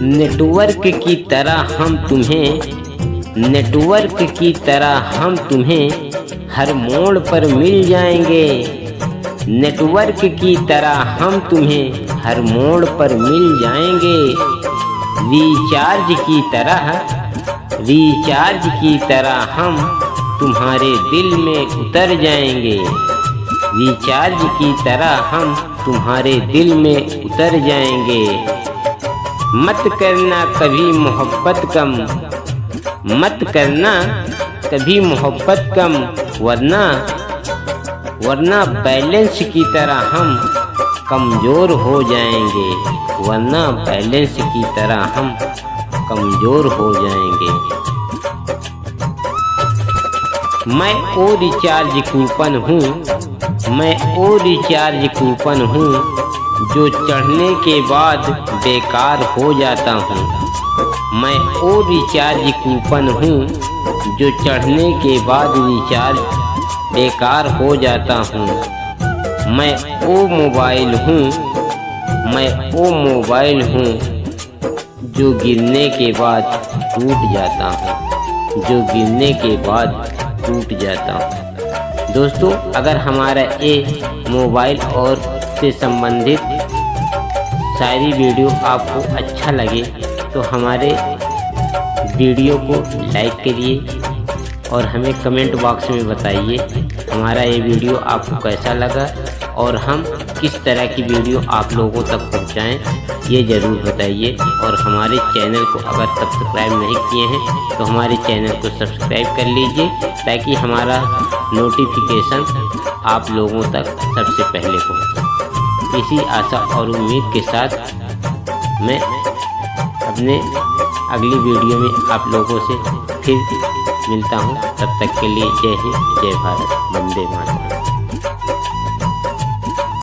Network की तरह हम तुम्हें हर मोड़ पर मिल जाएंगे। नेटवर्क की तरह हम तुम्हें हर मोड़ पर मिल जाएंगे। रिचार्ज की तरह हम तुम्हारे दिल में उतर जाएंगे। रिचार्ज की तरह हम तुम्हारे दिल में उतर जाएंगे। मत करना कभी मोहब्बत कम, वरना बैलेंस की तरह हम कमज़ोर हो जाएंगे। मैं ओ रिचार्ज कूपन हूँ जो चढ़ने के बाद बेकार हो जाता हूँ। मैं ओ रिचार्ज कूपन हूँ जो चढ़ने के बाद बेकार हो जाता हूँ। मैं ओ मोबाइल हूँ जो गिरने के बाद टूट जाता हूँ। दोस्तों, अगर हमारा ये मोबाइल और से संबंधित सारी वीडियो आपको अच्छा लगे तो हमारे वीडियो को लाइक करिए और हमें कमेंट बॉक्स में बताइए हमारा ये वीडियो आपको कैसा लगा और हम किस तरह की वीडियो आप लोगों तक पहुंचाएं, ये ज़रूर बताइए। और हमारे चैनल को अगर सब्सक्राइब नहीं किए हैं तो हमारे चैनल को सब्सक्राइब कर लीजिए ताकि हमारा नोटिफिकेशन आप लोगों तक सबसे पहले पहुंचे। इसी आशा और उम्मीद के साथ मैं अपने अगली वीडियो में आप लोगों से फिर मिलता हूँ। तब तक के लिए जय हिंद, जय भारत, वंदे मातरम।